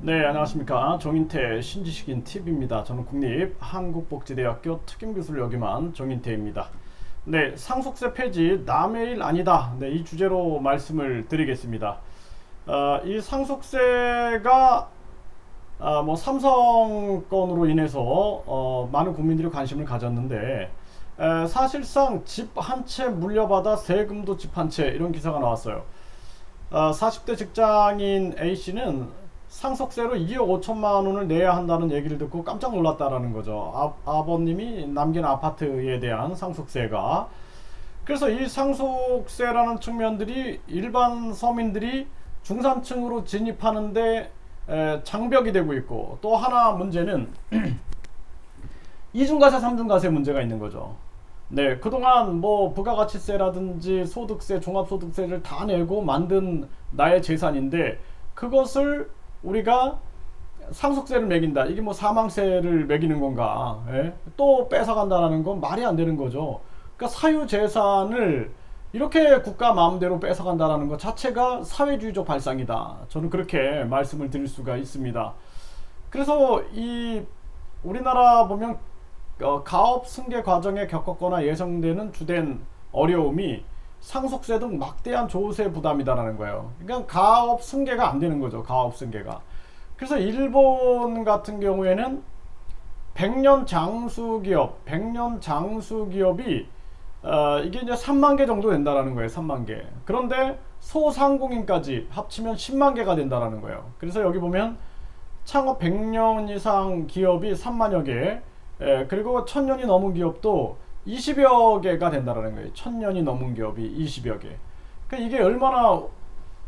네, 안녕하십니까. 정인태 신지식인 TV입니다. 저는 국립한국복지대학교 특임교수를 역임한 정인태입니다. 네, 상속세 폐지 남의 일 아니다. 네, 이 주제로 말씀을 드리겠습니다. 이 상속세가 뭐 삼성 건으로 인해서 많은 국민들이 관심을 가졌는데 사실상 집 한 채 물려받아 세금도 집 한 채 이런 기사가 나왔어요. 40대 직장인 A씨는 상속세로 2억 5천만 원을 내야 한다는 얘기를 듣고 깜짝 놀랐다라는 거죠. 아버님이 남긴 아파트에 대한 상속세가. 그래서 이 상속세라는 측면들이 일반 서민들이 중산층으로 진입하는데 장벽이 되고 있고, 또 하나 문제는 이중과세, 삼중과세 문제가 있는 거죠. 네, 그동안 뭐 부가가치세라든지 소득세, 종합소득세를 다 내고 만든 나의 재산인데 그것을 우리가 상속세를 매긴다. 이게 뭐 사망세를 매기는 건가? 예? 또 뺏어간다는 건 말이 안 되는 거죠. 그러니까 사유재산을 이렇게 국가 마음대로 뺏어간다는 것 자체가 사회주의적 발상이다. 저는 그렇게 말씀을 드릴 수가 있습니다. 그래서 이 우리나라 보면 가업 승계 과정에 겪었거나 예상되는 주된 어려움이 상속세 등 막대한 조세 부담이다라는 거예요. 그러니까 가업 승계가 안 되는 거죠. 가업 승계가. 그래서 일본 같은 경우에는 100년 장수기업이 이게 이제 3만 개 정도 된다라는 거예요. 3만 개. 그런데 소상공인까지 합치면 10만 개가 된다라는 거예요. 그래서 여기 보면 창업 100년 이상 기업이 3만여 개, 그리고 1000년이 넘은 기업도 20여 개가 된다라는 거예요. 1000년이 넘은 기업이 20여 개. 그러니까 이게 얼마나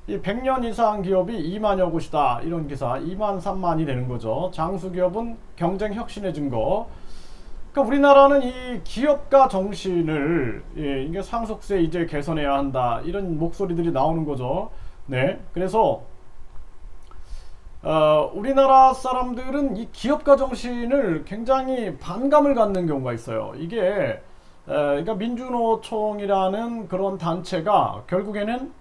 이 100년 이상 기업이 2만여 곳이다. 이런 기사 2만 3만이 되는 거죠. 장수 기업은 경쟁 혁신해진 거. 그러니까 우리나라는 이 기업가 정신을 이게 상속세 이제 개선해야 한다. 이런 목소리들이 나오는 거죠. 네. 그래서 우리나라 사람들은 이 기업가 정신을 굉장히 반감을 갖는 경우가 있어요. 이게 그러니까 민주노총이라는 그런 단체가 결국에는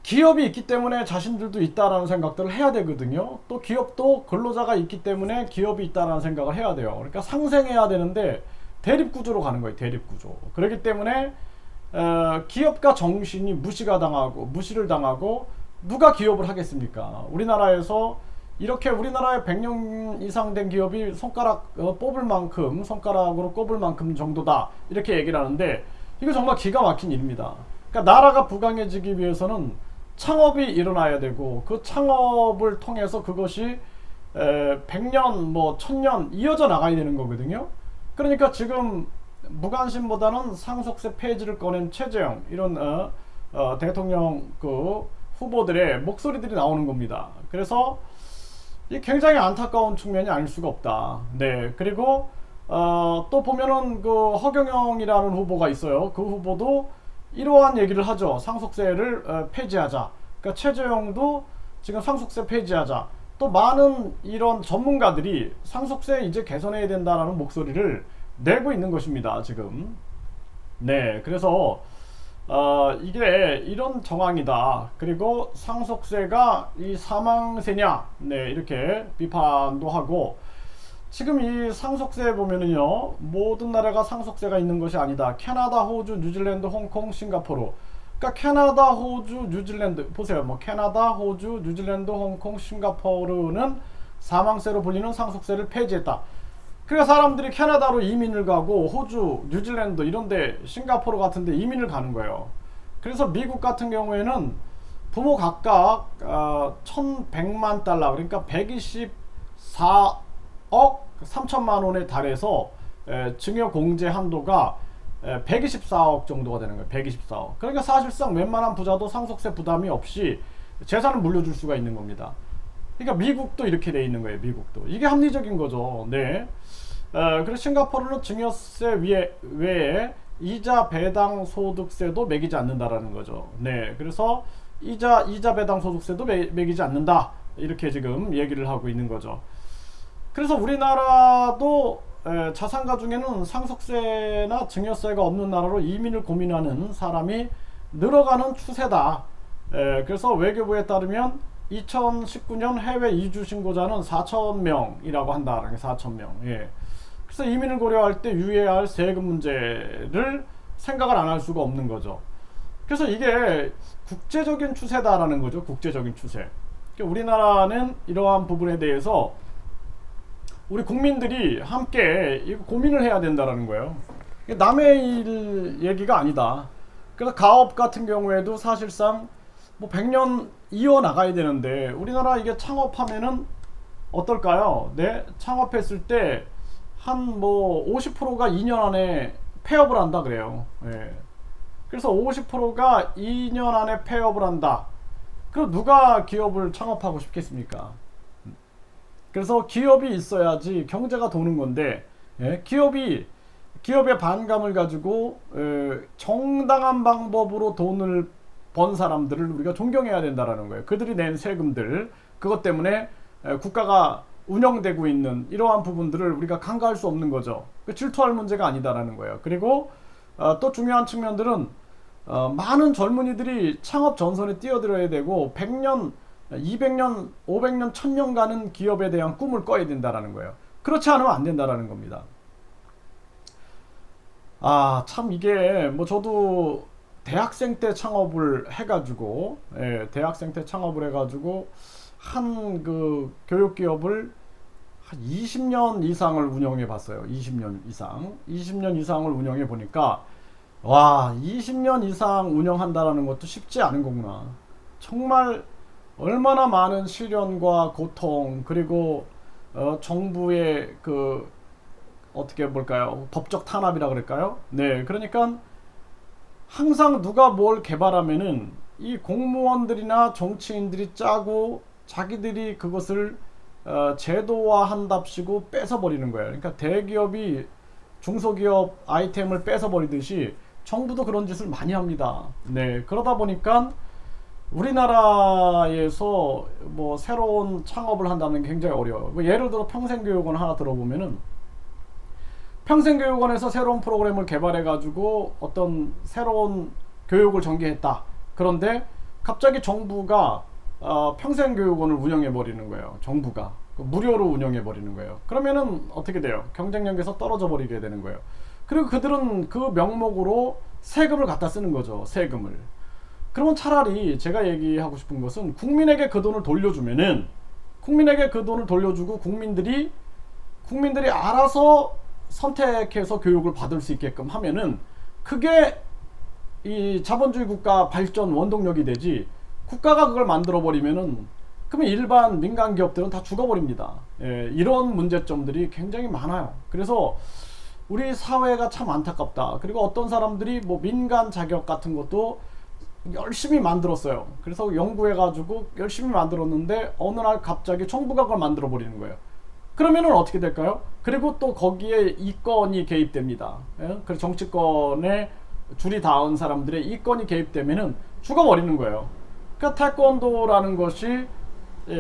기업이 있기 때문에 자신들도 있다라는 생각들을 해야 되거든요. 또 기업도 근로자가 있기 때문에 기업이 있다라는 생각을 해야 돼요. 그러니까 상생해야 되는데 대립구조로 가는 거예요. 대립구조. 그렇기 때문에 기업가 정신이 무시를 당하고 누가 기업을 하겠습니까? 우리나라에서 이렇게 우리나라에 100년 이상 된 기업이 손가락으로 꼽을 만큼 정도다. 이렇게 얘기를 하는데 이거 정말 기가 막힌 일입니다. 그러니까 나라가 부강해지기 위해서는 창업이 일어나야 되고 그 창업을 통해서 그것이 100년, 뭐 1000년 이어져 나가야 되는 거거든요. 그러니까 지금 무관심보다는 상속세 폐지를 꺼낸 최재형 이런 대통령 그 후보들의 목소리들이 나오는 겁니다. 그래서 이 굉장히 안타까운 측면이 아닐 수가 없다. 네. 그리고 또 보면은 그 허경영이라는 후보가 있어요. 그 후보도 이러한 얘기를 하죠. 상속세를 폐지하자. 그러니까 최재형도 지금 상속세 폐지하자. 또 많은 이런 전문가들이 상속세 이제 개선해야 된다라는 목소리를 내고 있는 것입니다. 지금. 네. 그래서 이게 이런 정황이다. 그리고 상속세가 이 사망세냐, 네, 이렇게 비판도 하고, 지금 이 상속세 보면은요, 모든 나라가 상속세가 있는 것이 아니다. 캐나다, 호주, 뉴질랜드, 홍콩, 싱가포르. 그러니까 캐나다, 호주, 뉴질랜드 보세요. 뭐 캐나다, 호주, 뉴질랜드, 홍콩, 싱가포르는 사망세로 불리는 상속세를 폐지했다. 그러니까 사람들이 캐나다로 이민을 가고 호주, 뉴질랜드 이런데 싱가포르 같은데 이민을 가는 거예요. 그래서 미국 같은 경우에는 부모 각각 1100만 달러 그러니까 124억 3천만 원에 달해서 증여 공제 한도가 124억 정도가 되는 거예요. 124억. 그러니까 사실상 웬만한 부자도 상속세 부담이 없이 재산을 물려줄 수가 있는 겁니다. 그러니까 미국도 이렇게 돼 있는 거예요. 미국도. 이게 합리적인 거죠. 네. 그리고 싱가포르는 증여세 외에 이자 배당 소득세도 매기지 않는다라는 거죠. 네. 그래서 이자 배당 소득세도 매기지 않는다. 이렇게 지금 얘기를 하고 있는 거죠. 그래서 우리나라도 자산가 중에는 상속세나 증여세가 없는 나라로 이민을 고민하는 사람이 늘어가는 추세다. 그래서 외교부에 따르면 2019년 해외 이주 신고자는 4,000명이라고 한다라는 게 4,000명. 예. 그래서 이민을 고려할 때 유의해야 할 세금 문제를 생각을 안 할 수가 없는 거죠. 그래서 이게 국제적인 추세다라는 거죠. 국제적인 추세. 그러니까 우리나라는 이러한 부분에 대해서 우리 국민들이 함께 고민을 해야 된다라는 거예요. 남의 일 얘기가 아니다. 그래서 가업 같은 경우에도 사실상 뭐 100년 이어 나가야 되는데 우리나라 이게 창업하면은 어떨까요? 네, 창업했을 때 한 뭐 50%가 2년 안에 폐업을 한다 그래요. 예. 그래서 50%가 2년 안에 폐업을 한다. 그럼 누가 기업을 창업하고 싶겠습니까? 그래서 기업이 있어야지 경제가 도는 건데, 예? 기업의 반감을 가지고 정당한 방법으로 돈을 번 사람들을 우리가 존경해야 된다라는 거예요. 그들이 낸 세금들, 그것 때문에 국가가 운영되고 있는 이러한 부분들을 우리가 간과할 수 없는 거죠. 질투할 문제가 아니다라는 거예요. 그리고 또 중요한 측면들은 많은 젊은이들이 창업 전선에 뛰어들어야 되고 100년, 200년, 500년, 1000년 가는 기업에 대한 꿈을 꿔야 된다라는 거예요. 그렇지 않으면 안 된다라는 겁니다. 아, 참 이게 뭐 저도 대학생 때 창업을 해가지고, 예, 대학생 때 창업을 해가지고 한 그 교육기업을 한 20년 이상을 운영해 봤어요. 20년 이상을 운영해 보니까 와, 20년 이상 운영한다라는 것도 쉽지 않은 거구나. 정말 얼마나 많은 시련과 고통, 그리고 정부의 그 어떻게 볼까요? 법적 탄압이라 그럴까요? 네, 그러니까 항상 누가 뭘 개발하면은 이 공무원들이나 정치인들이 짜고 자기들이 그것을 제도화한답시고 뺏어버리는 거예요. 그러니까 대기업이 중소기업 아이템을 뺏어버리듯이 정부도 그런 짓을 많이 합니다. 네, 그러다 보니까 우리나라에서 뭐 새로운 창업을 한다는 게 굉장히 어려워요. 뭐 예를 들어 평생교육원 하나 들어보면은 평생교육원에서 새로운 프로그램을 개발해 가지고 어떤 새로운 교육을 전개했다. 그런데 갑자기 정부가 평생교육원을 운영해 버리는 거예요. 정부가 무료로 운영해 버리는 거예요. 그러면은 어떻게 돼요? 경쟁력에서 떨어져 버리게 되는 거예요. 그리고 그들은 그 명목으로 세금을 갖다 쓰는 거죠. 세금을. 그러면 차라리 제가 얘기하고 싶은 것은 국민에게 그 돈을 돌려주면은, 국민에게 그 돈을 돌려주고 국민들이 알아서 선택해서 교육을 받을 수 있게끔 하면은 그게 이 자본주의 국가 발전 원동력이 되지, 국가가 그걸 만들어 버리면은 그러면 일반 민간 기업들은 다 죽어버립니다. 예, 이런 문제점들이 굉장히 많아요. 그래서 우리 사회가 참 안타깝다. 그리고 어떤 사람들이 뭐 민간 자격 같은 것도 열심히 만들었어요. 그래서 연구해가지고 열심히 만들었는데 어느 날 갑자기 정부가 그걸 만들어 버리는 거예요. 그러면은 어떻게 될까요? 그리고 또 거기에 이권이 개입됩니다. 예? 그래서 정치권에 줄이 닿은 사람들의 이권이 개입되면은 죽어버리는 거예요. 그러니까 태권도라는 것이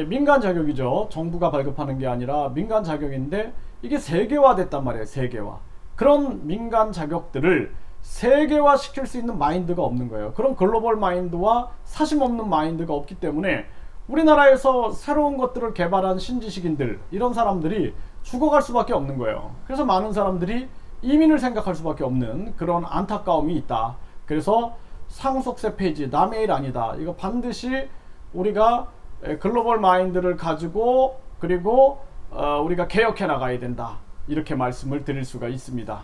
민간 자격이죠. 정부가 발급하는 게 아니라 민간 자격인데 이게 세계화 됐단 말이에요. 세계화. 그런 민간 자격들을 세계화 시킬 수 있는 마인드가 없는 거예요. 그런 글로벌 마인드와 사심 없는 마인드가 없기 때문에 우리나라에서 새로운 것들을 개발한 신지식인들, 이런 사람들이 죽어갈 수밖에 없는 거예요. 그래서 많은 사람들이 이민을 생각할 수밖에 없는 그런 안타까움이 있다. 그래서 상속세 폐지, 남의 일 아니다. 이거 반드시 우리가 글로벌 마인드를 가지고, 그리고 우리가 개혁해 나가야 된다. 이렇게 말씀을 드릴 수가 있습니다.